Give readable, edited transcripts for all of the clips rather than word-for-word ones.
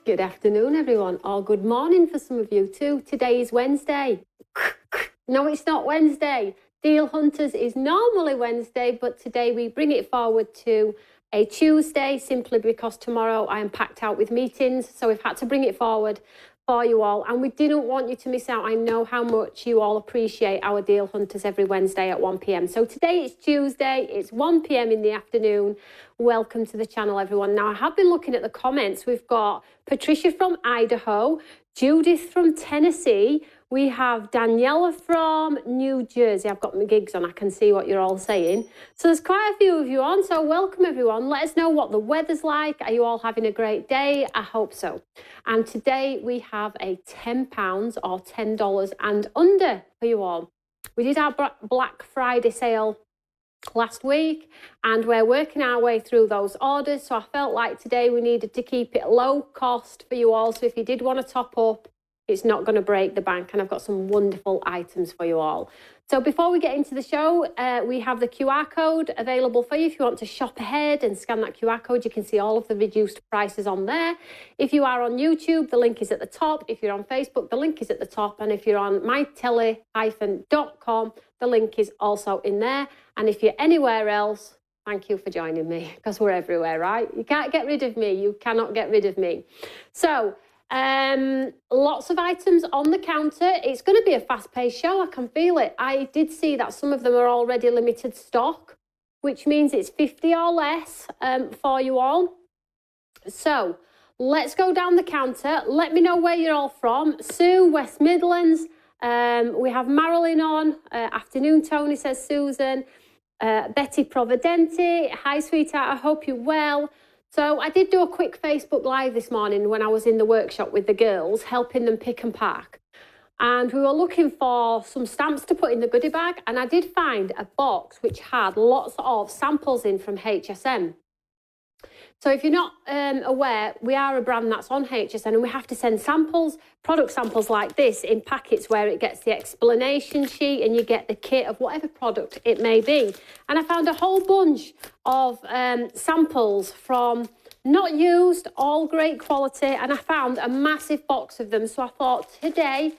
Good afternoon, everyone, or good morning for some of you too. Today is Wednesday. No, it's not Wednesday. Deal Hunters is normally Wednesday, but today we bring it forward to a Tuesday simply because tomorrow I am packed out with meetings. So we've had to bring it forward for you all, and we didn't want you to miss out. I know how much you all appreciate our Deal Hunters every Wednesday at 1 p.m. So today it's Tuesday, it's 1 p.m. in the afternoon. Welcome to the channel, everyone. Now, I have been looking at the comments. We've got Patricia from Idaho, Judith from Tennessee, we have Daniela from New Jersey. I've got my gigs on, I can see what you're all saying. So there's quite a few of you on, so welcome everyone. Let us know what the weather's like. Are you all having a great day? I hope so. And today we have a £10 or $10 and under for you all. We did our Black Friday sale last week and we're working our way through those orders. So I felt like today we needed to keep it low cost for you all. So if you did want to top up, it's not going to break the bank, and I've got some wonderful items for you all. So before we get into the show, we have the QR code available for you. If you want to shop ahead and scan that QR code, you can see all of the reduced prices on there. If you are on YouTube, the link is at the top. If you're on Facebook, the link is at the top. And if you're on mytelly-.com, the link is also in there. And if you're anywhere else, thank you for joining me, because we're everywhere, right? You can't get rid of me. You cannot get rid of me. So lots of items on the counter. It's going to be a fast-paced show. I can feel it. I did see that some of them are already limited stock, which means it's 50 or less for you all. So let's go down the counter. Let me know where you're all from. Sue, West Midlands. We have Marilyn on. Afternoon, Tony, says Susan. Betty Providenti. Hi, sweetheart. I hope you're well. So I did do a quick Facebook Live this morning when I was in the workshop with the girls, helping them pick and pack. And we were looking for some stamps to put in the goodie bag. And I did find a box which had lots of samples in from HTCN. So if you're not aware, we are a brand that's on HTCN and we have to send samples, product samples like this in packets where it gets the explanation sheet and you get the kit of whatever product it may be. And I found a whole bunch of samples from not used, all great quality, and I found a massive box of them. So I thought today,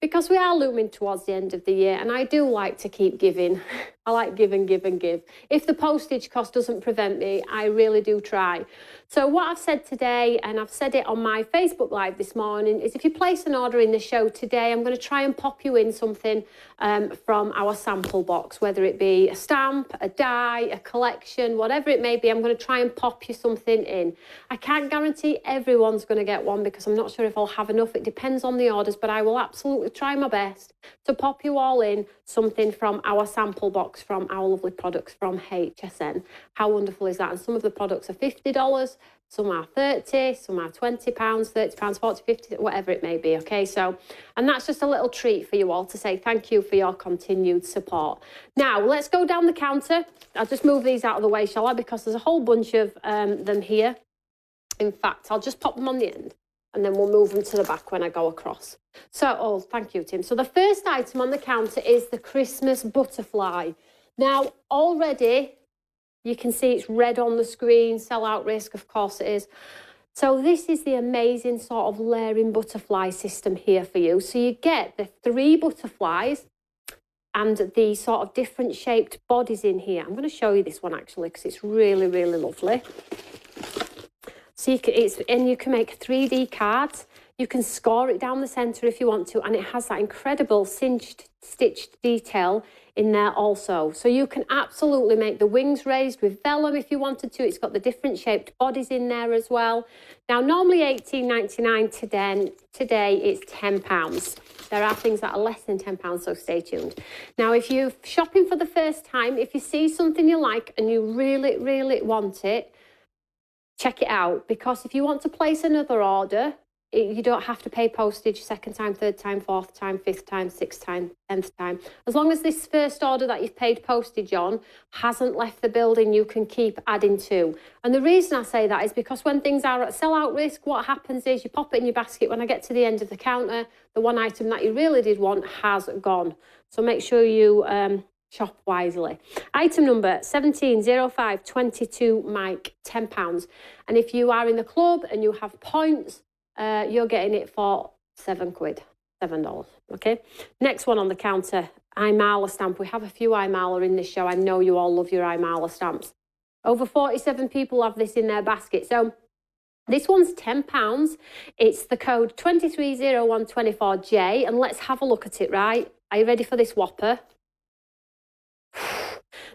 because we are looming towards the end of the year and I do like to keep giving. I like give and give and give. If the postage cost doesn't prevent me, I really do try. So what I've said today, and I've said it on my Facebook Live this morning, is if you place an order in the show today, I'm going to try and pop you in something from our sample box, whether it be a stamp, a die, a collection, whatever it may be. I'm going to try and pop you something in. I can't guarantee everyone's going to get one because I'm not sure if I'll have enough. It depends on the orders, but I will absolutely try my best to pop you all in something from our sample box from our lovely products from HTCN. How wonderful is that? And some of the products are $50, some are $30, some are £20, £30, £40, $50, whatever it may be, okay? So, and that's just a little treat for you all to say thank you for your continued support. Now, let's go down the counter. I'll just move these out of the way, shall I? Because there's a whole bunch of them here. In fact, I'll just pop them on the end and then we'll move them to the back when I go across. So, oh, thank you, Tim. So the first item on the counter is the Christmas butterfly. Now, already you can see it's red on the screen, sell-out risk, of course it is. So this is the amazing sort of layering butterfly system here for you. So you get the 3 butterflies and the sort of different shaped bodies in here. I'm going to show you this one actually because it's really, really lovely. So you can make 3D cards. You can score it down the centre if you want to, and it has that incredible stitched detail in there also. So you can absolutely make the wings raised with vellum if you wanted to. It's got the different shaped bodies in there as well. Now, normally $18.99 today it's £10. There are things that are less than £10, so stay tuned. Now, if you're shopping for the first time, if you see something you like and you really, really want it, check it out, because if you want to place another order, you don't have to pay postage second time, third time, fourth time, fifth time, sixth time, 10th time. As long as this first order that you've paid postage on hasn't left the building, you can keep adding to. And the reason I say that is because when things are at sell-out risk, what happens is you pop it in your basket. When I get to the end of the counter, the one item that you really did want has gone. So make sure you shop wisely. Item number 170522 Mike, £10. And if you are in the club and you have points, you're getting it for £7, $7. Okay. Next one on the counter, Imala stamp. We have a few Imala in this show. I know you all love your Imala stamps. Over 47 people have this in their basket. So this one's £10. It's the code 230124J. And let's have a look at it, right? Are you ready for this whopper?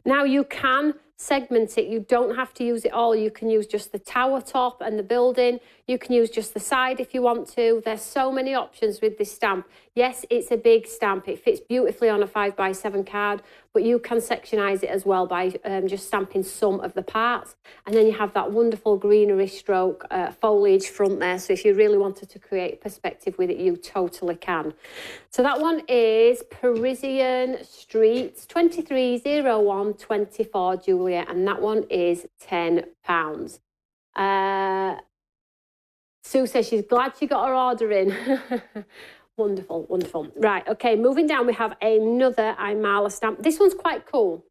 Now you can segment it. You don't have to use it all. You can use just the tower top and the building. You can use just the side if you want to. There's so many options with this stamp. Yes, it's a big stamp. It fits beautifully on a 5x7 card, but you can sectionize it as well by just stamping some of the parts. And then you have that wonderful greenery stroke foliage front there. So if you really wanted to create perspective with it, you totally can. So that one is Parisian Streets 230124 Julia, and that one is £10. Sue says she's glad she got her order in. Wonderful, wonderful. Right, okay, moving down, we have another Imala stamp. This one's quite cool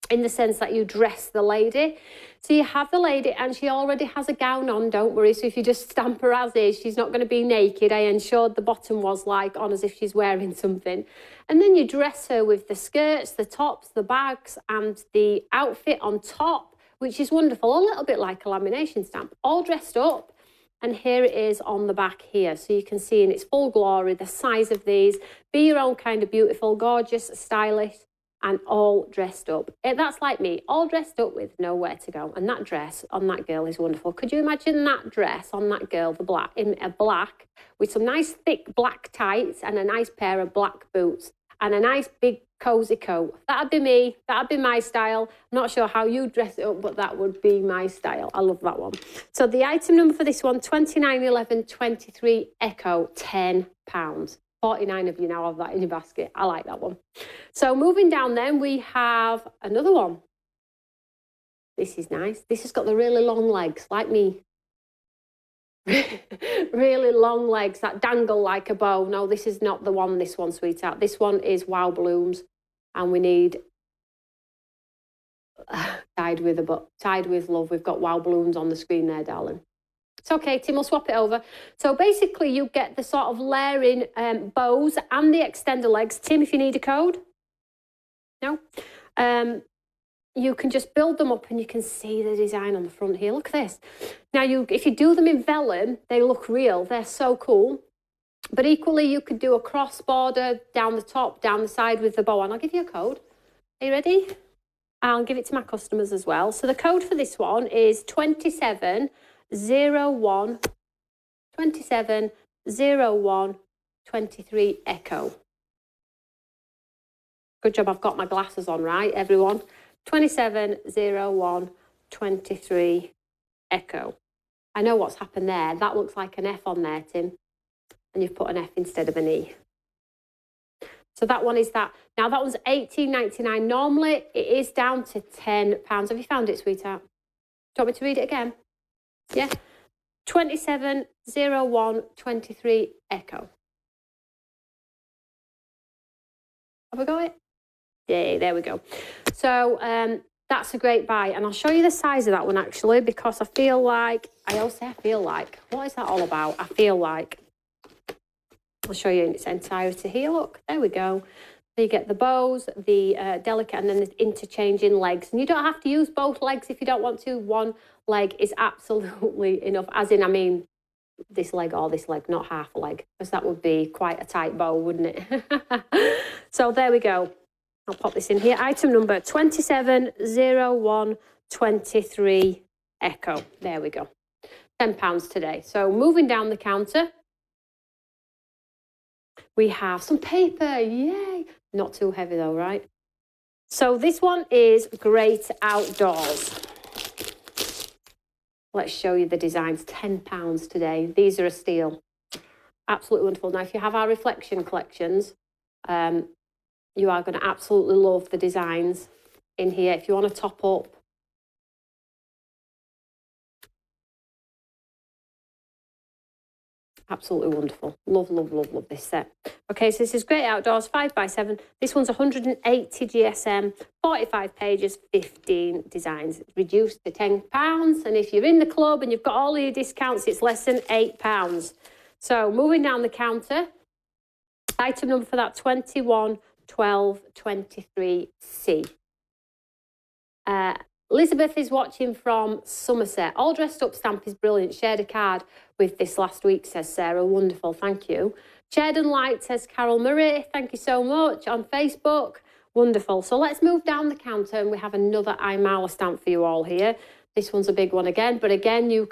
in the sense that you dress the lady. So you have the lady and she already has a gown on, don't worry. So if you just stamp her as is, she's not going to be naked. I ensured the bottom was like on as if she's wearing something. And then you dress her with the skirts, the tops, the bags and the outfit on top, which is wonderful. A little bit like a lamination stamp, all dressed up. And here it is on the back here. So you can see in its full glory, the size of these. Be your own kind of beautiful, gorgeous, stylish, and all dressed up. That's like me, all dressed up with nowhere to go. And that dress on that girl is wonderful. Could you imagine that dress on that girl, the black, in a black, with some nice thick black tights and a nice pair of black boots and a nice big cozy coat? That'd be me. That'd be my style. I'm not sure how you dress it up, but that would be my style. I love that one. So the item number for this one, 291123 Echo, £10. 49 of you now have that in your basket. I like that one. So moving down then, we have another one. This is nice. This has got the really long legs, like me. Really long legs that dangle like a bow. No, this is not the one, this one, sweetheart. This one is Wow Blooms, and we need tied with love. We've got Wow Blooms on the screen there, darling. It's okay, Tim, we'll swap it over. So basically you get the sort of layering bows and the extender legs. Tim, if you need a code? No? You can just build them up and you can see the design on the front here. Look at this. Now, if you do them in vellum, they look real. They're so cool. But equally, you could do a cross border down the top, down the side with the bow. And I'll give you a code. Are you ready? I'll give it to my customers as well. So the code for this one is 270123 Echo. Good job, I've got my glasses on, right, everyone? 270123 Echo. I know what's happened there. That looks like an F on there, Tim. And you've put an F instead of an E. So that one is that. Now that one's $18.99. Normally it is down to £10. Have you found it, sweetheart? Do you want me to read it again? Yeah. 270123 Echo. Have we got it? Yay, there we go. So that's a great buy. And I'll show you the size of that one actually, because I feel like, what is that all about? I feel like. I'll show you in its entirety here. Look, there we go. So you get the bows, the delicate, and then the interchanging legs. And you don't have to use both legs if you don't want to. One leg is absolutely enough. As in, I mean, this leg or this leg, not half a leg, because that would be quite a tight bow, wouldn't it? So there we go. I'll pop this in here. Item number 270123 Echo. There we go. £10 today. So moving down the counter, we have some paper. Yay! Not too heavy though, right? So this one is Great Outdoors. Let's show you the designs. £10 today. These are a steal. Absolutely wonderful. Now, if you have our reflection collections, you are going to absolutely love the designs in here. If you want to top up, Absolutely wonderful. Love, love, love, love this set. Okay, so this is Great Outdoors, 5x7. This one's 180 GSM, 45 pages, 15 designs. It's reduced to £10. And if you're in the club and you've got all of your discounts, it's less than £8. So moving down the counter, item number for that, 211223C. Elizabeth is watching from Somerset. All dressed up stamp is brilliant. Shared a card with this last week, says Sarah. Wonderful, thank you. Shared and liked, says Carol Murray. Thank you so much on Facebook. Wonderful. So let's move down the counter and we have another iMala stamp for you all here. This one's a big one again, but again, you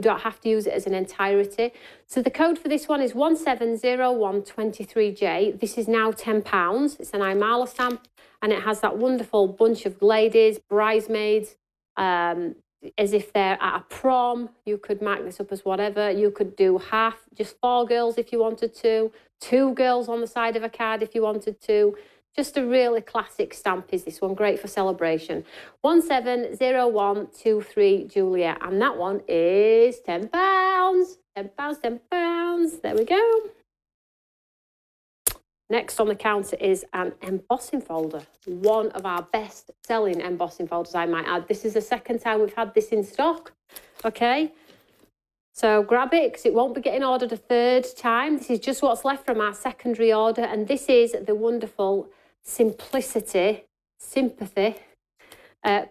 don't have to use it as an entirety. So the code for this one is 170123J. This is now £10. It's an iMala stamp. And it has that wonderful bunch of ladies, bridesmaids, as if they're at a prom. You could mark this up as whatever. You could do half, just 4 girls if you wanted to, 2 girls on the side of a card if you wanted to. Just a really classic stamp is this one, great for celebration. 170123 Juliet, and that one is £10. £10. There we go. Next on the counter is an embossing folder, one of our best selling embossing folders, I might add. This is the second time we've had this in stock, okay? So grab it because it won't be getting ordered a third time. This is just what's left from our secondary order, and this is the wonderful Sympathy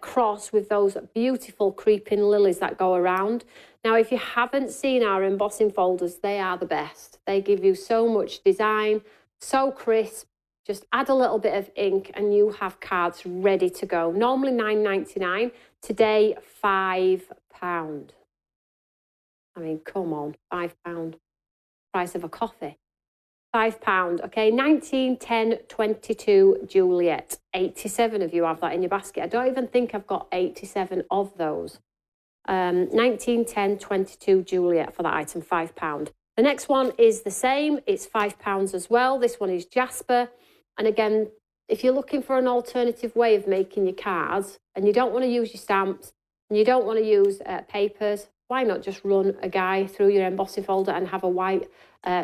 cross with those beautiful creeping lilies that go around. Now, if you haven't seen our embossing folders, they are the best. They give you so much design, so crisp. Just add a little bit of ink and you have cards ready to go. Normally £9.99, today £5. I mean, come on, £5. Price of a coffee. £5, okay, 191022 Juliet. 87 of you have that in your basket. I don't even think I've got 87 of those. 191022 Juliet for that item, £5. The next one is the same. It's £5 as well. This one is Jasper. And again, if you're looking for an alternative way of making your cards and you don't want to use your stamps and you don't want to use papers, why not just run a guy through your embossing folder and have a white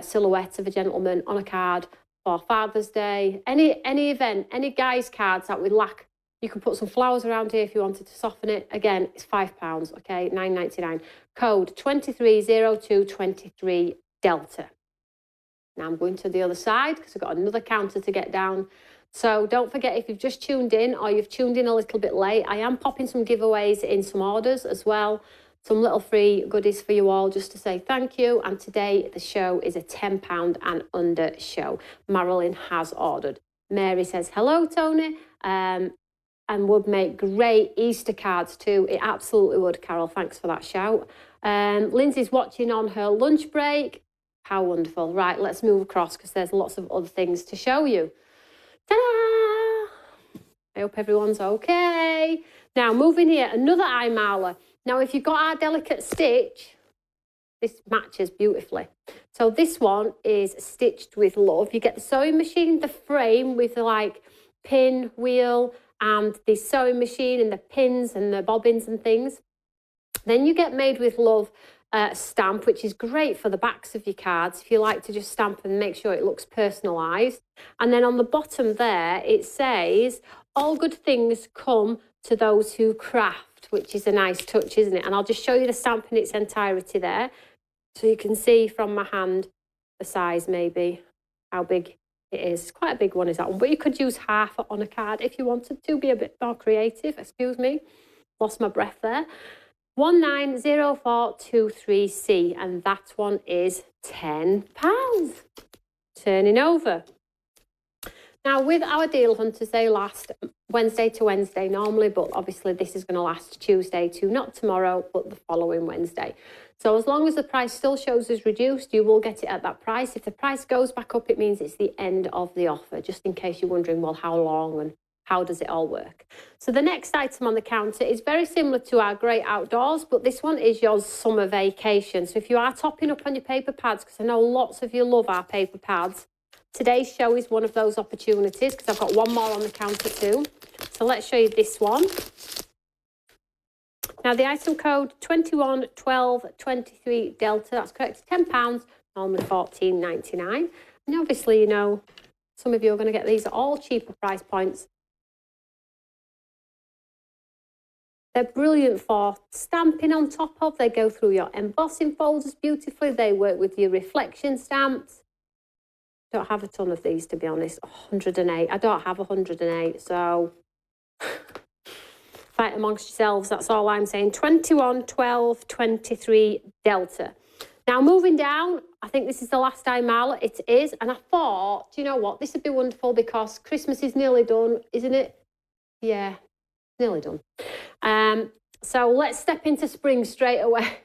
silhouette of a gentleman on a card for Father's Day, any event, any guy's cards that we lack. You can put some flowers around here if you wanted to soften it. Again, it's £5, okay, $9.99. Code 230223 Delta. Now I'm going to the other side because I've got another counter to get down. So don't forget, if you've just tuned in or you've tuned in a little bit late, I am popping some giveaways in some orders as well. Some little free goodies for you all just to say thank you. And today the show is a £10 and under show. Marilyn has ordered. Mary says, hello, Toni. And would make great Easter cards too. It absolutely would, Carol. Thanks for that shout. Lindsay's watching on her lunch break. How wonderful. Right, let's move across because there's lots of other things to show you. Ta-da! I hope everyone's okay. Now, moving here, another iMala. Now, if you've got our delicate stitch, this matches beautifully. So this one is stitched with love. You get the sewing machine, the frame with the like pin wheel, and the sewing machine and the pins and the bobbins and things. Then you get made with love stamp, which is great for the backs of your cards if you like to just stamp and make sure it looks personalised. And then on the bottom there, it says, all good things come to those who craft, which is a nice touch, isn't it? And I'll just show you the stamp in its entirety there. So you can see from my hand the size maybe, how big it is. It's quite a big one, is that one? But you could use half on a card if you wanted to be a bit more creative. Excuse me, lost my breath there. 190423C, and that one is £10. Turning over. Now, with our deal hunters, they last Wednesday to Wednesday normally, but obviously this is going to last Tuesday to not tomorrow, but the following Wednesday. So as long as the price still shows as reduced, you will get it at that price. If the price goes back up, it means it's the end of the offer, just in case you're wondering, well, how long and how does it all work? So the next item on the counter is very similar to our Great Outdoors, but this one is your summer vacation. So if you are topping up on your paper pads, because I know lots of you love our paper pads, today's show is one of those opportunities because I've got one more on the counter too. So let's show you this one. Now the item code 211223 Delta, that's correct, £10, normally $14.99. And obviously, you know, some of you are going to get these at all cheaper price points. They're brilliant for stamping on top of. They go through your embossing folders beautifully. They work with your reflection stamps. Don't have a ton of these, to be honest. 108. I don't have 108, so fight amongst yourselves. That's all I'm saying. 211223 Delta. Now, moving down, I think this is the last time Marla. It is. And I thought, do you know what? This would be wonderful because Christmas is nearly done, isn't it? Yeah, nearly done. So let's step into spring straight away.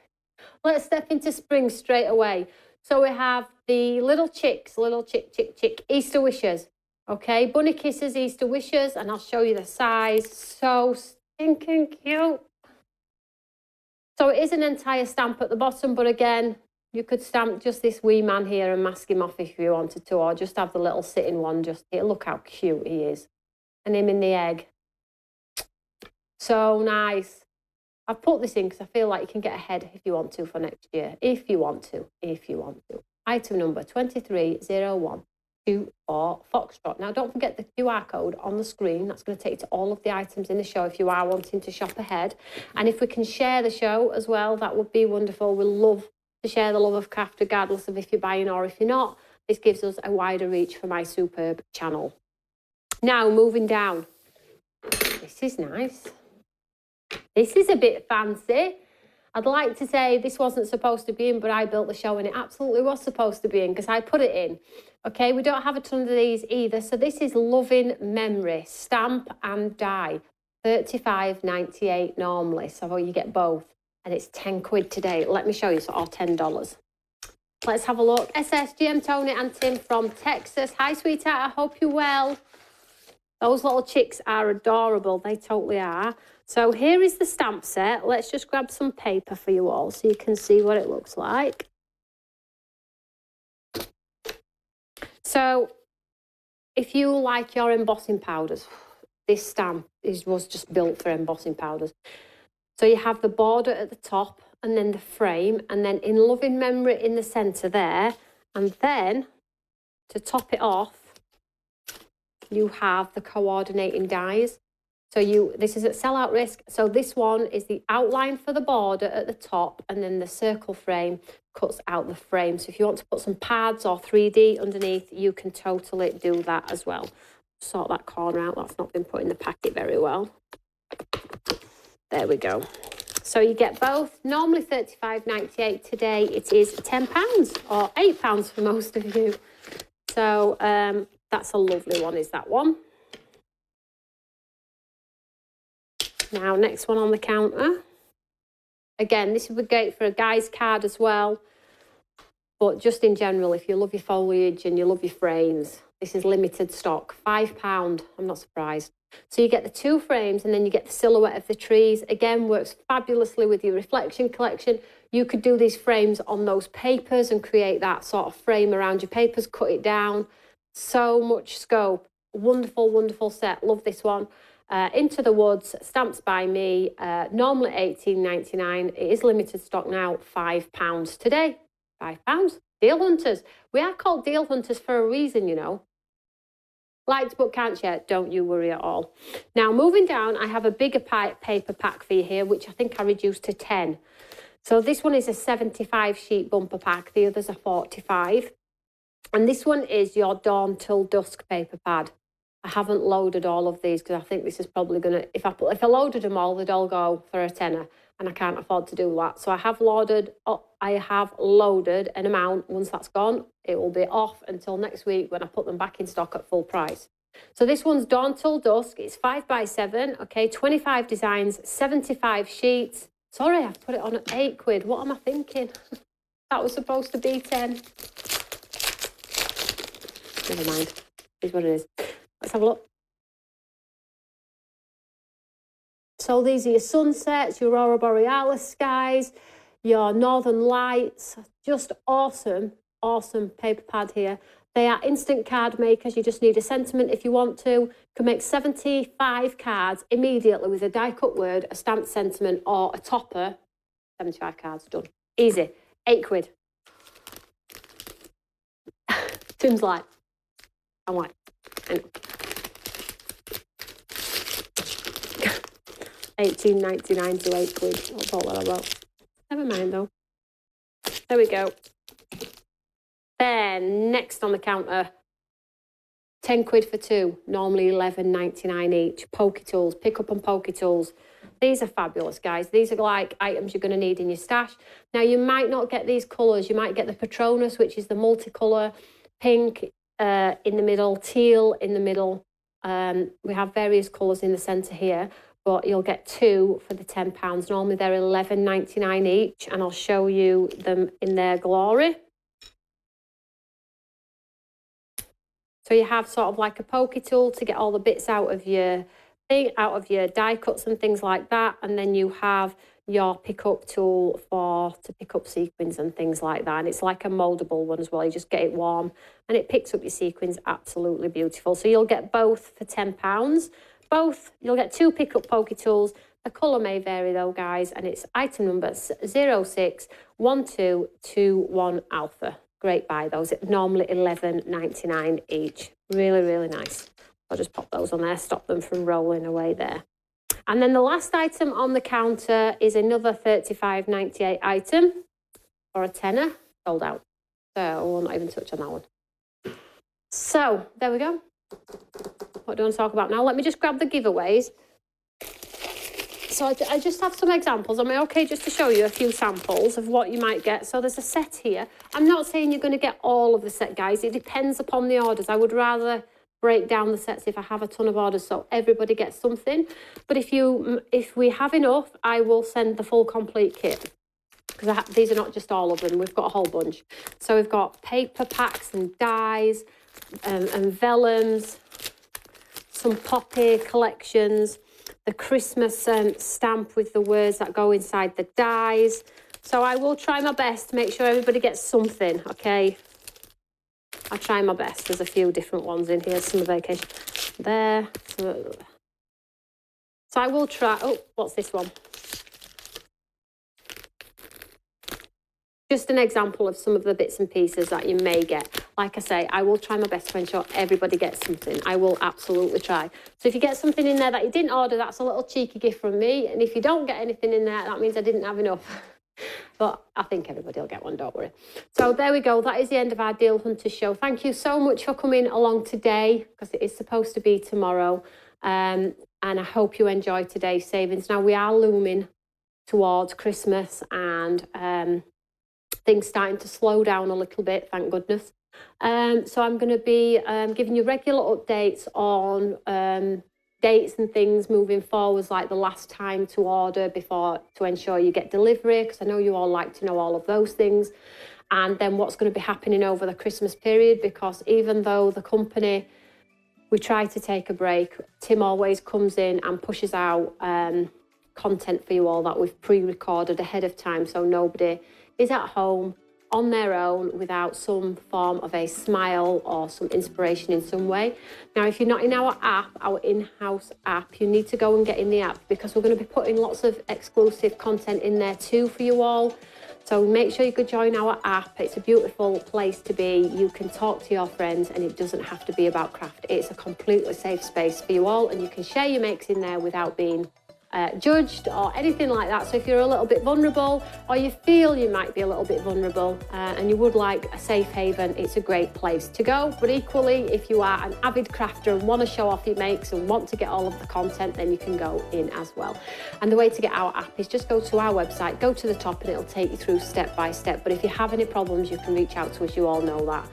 Let's step into spring straight away. So we have the little chicks, little chick, Easter wishes. Okay, bunny kisses, Easter wishes, and I'll show you the size. So stinking cute. So it is an entire stamp at the bottom, but again, you could stamp just this wee man here and mask him off if you wanted to, or just have the little sitting one just here. Look how cute he is. And him in the egg. So nice. I've put this in because I feel like you can get ahead if you want to for next year. If you want to. Item number 230124 Foxtrot. Now, don't forget the QR code on the screen. That's going to take you to all of the items in the show if you are wanting to shop ahead. And if we can share the show as well, that would be wonderful. We love to share the love of craft regardless of if you're buying or if you're not. This gives us a wider reach for my superb channel. Now, moving down. This is nice. This is a bit fancy. I'd like to say this wasn't supposed to be in, but I built the show and it absolutely was supposed to be in because I put it in. Okay, we don't have a ton of these either. So this is Loving Memory, stamp and die. $35.98 normally. So you get both. And it's 10 quid today. Let me show you, or $10. Let's have a look. SSGM, Tony and Tim from Texas. Hi, sweetheart. I hope you're well. Those little chicks are adorable. They totally are. So here is the stamp set. Let's just grab some paper for you all so you can see what it looks like. So if you like your embossing powders, this stamp was just built for embossing powders. So you have the border at the top and then the frame, and then in Loving Memory in the centre there. And then to top it off, you have the coordinating dies. So this is at sellout risk. So this one is the outline for the border at the top, and then the circle frame cuts out the frame. So if you want to put some pads or 3D underneath, you can totally do that as well. Sort that corner out. That's not been put in the packet very well. There we go. So you get both. Normally $35.98. Today it is £10 or £8 for most of you. So that's a lovely one, is that one. Now, next one on the counter. Again, this would be great for a guy's card as well. But just in general, if you love your foliage and you love your frames, this is limited stock. £5. I'm not surprised. So you get the 2 frames and then you get the silhouette of the trees. Again, works fabulously with your reflection collection. You could do these frames on those papers and create that sort of frame around your papers, cut it down. So much scope. Wonderful, wonderful set. Love this one. Into the Woods, stamps by me, normally $18.99. It is limited stock now, £5 today. £5. Deal hunters. We are called deal hunters for a reason, you know. Liked but can't share, don't you worry at all. Now, moving down, I have a bigger paper pack for you here, which I think I reduced to 10. So this one is a 75 sheet bumper pack. The others are 45. And this one is your Dawn Till Dusk paper pad. I haven't loaded all of these because I think this is probably going to, if I loaded them all, they'd all go for a tenner, and I can't afford to do that. So I have loaded an amount. Once that's gone, it will be off until next week when I put them back in stock at full price. So this one's Dawn Till Dusk. It's 5x7, okay, 25 designs, 75 sheets. Sorry, I've put it on at 8 quid. What am I thinking? That was supposed to be 10. Never mind. Here's what it is. Let's have a look. So these are your sunsets, your aurora borealis skies, your northern lights. Just awesome, awesome paper pad here. They are instant card makers. You just need a sentiment if you want to. You can make 75 cards immediately with a die-cut word, a stamped sentiment, or a topper. 75 cards, done. Easy. £8. Tim's like, I'm like, I know. 18.99 to £8. That's all that about. Never mind though. There we go. Then next on the counter, £10 for two, normally £11.99 each. Pokey tools, pick up on pokey tools. These are fabulous, guys. These are like items you're going to need in your stash. Now, you might not get these colours. You might get the Patronus, which is the multicolour, pink in the middle, teal in the middle. We have various colours in the centre here, but you'll get two for the £10. Normally, they're £11.99 each, and I'll show you them in their glory. So you have sort of like a pokey tool to get all the bits out of your thing, out of your die cuts and things like that. And then you have your pick-up tool to pick up sequins and things like that. And it's like a mouldable one as well. You just get it warm and it picks up your sequins. Absolutely beautiful. So you'll get both for £10. Both, you'll get two pick-up pokey tools. The colour may vary though, guys. And it's item number 061221 Alpha. Great buy those. It's normally £11.99 each. Really, really nice. I'll just pop those on there, stop them from rolling away there. And then the last item on the counter is another $35.98 item for a tenner, sold out. So we'll not even touch on that one. So there we go. What do I want to talk about now? Let me just grab the giveaways. So I just have some examples. Am I okay just to show you a few samples of what you might get? So there's a set here. I'm not saying you're going to get all of the set, guys. It depends upon the orders. I would rather break down the sets if I have a ton of orders so everybody gets something. But if we have enough, I will send the full complete kit. Because these are not just all of them. We've got a whole bunch. So we've got paper packs and dies and vellums, some poppy collections, the Christmas stamp with the words that go inside the dies. So I will try my best to make sure everybody gets something, okay? I'll try my best. There's a few different ones in here. Summer vacation. There. So I will try... Oh, what's this one? Just an example of some of the bits and pieces that you may get. Like I say, I will try my best to ensure everybody gets something. I will absolutely try. So if you get something in there that you didn't order, that's a little cheeky gift from me. And if you don't get anything in there, that means I didn't have enough. But I think everybody will get one, don't worry. So there we go. That is the end of our Deal Hunter show. Thank you so much for coming along today, because it is supposed to be tomorrow. And I hope you enjoyed today's savings. Now, we are looming towards Christmas and things starting to slow down a little bit, thank goodness. So I'm going to be giving you regular updates on dates and things moving forwards, like the last time to order to ensure you get delivery, because I know you all like to know all of those things. And then what's going to be happening over the Christmas period, because even though the company, we try to take a break, Tim always comes in and pushes out content for you all that we've pre-recorded ahead of time, so nobody is at home on their own without some form of a smile or some inspiration in some way. Now, if you're not in our app, our in-house app, you need to go and get in the app, because we're going to be putting lots of exclusive content in there too for you all. So make sure you could join our app. It's a beautiful place to be. You can talk to your friends and it doesn't have to be about craft. It's a completely safe space for you all, and you can share your makes in there without being judged or anything like that. So if you're a little bit vulnerable, or you feel you might be a little bit vulnerable and you would like a safe haven, it's a great place to go. But equally, if you are an avid crafter and want to show off your makes and want to get all of the content, then you can go in as well. And the way to get our app is just go to our website, go to the top, and it'll take you through step by step. But if you have any problems, you can reach out to us. You all know that.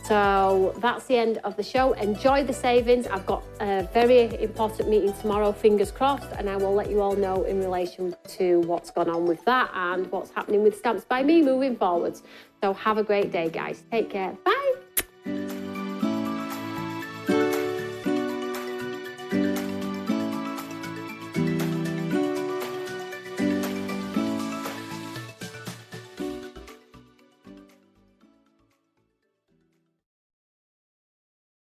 So that's the end of the show. Enjoy the savings. I've got a very important meeting tomorrow, fingers crossed, and I will let you all know in relation to what's gone on with that and what's happening with Stamps by Me moving forwards. So have a great day, guys. Take care. Bye.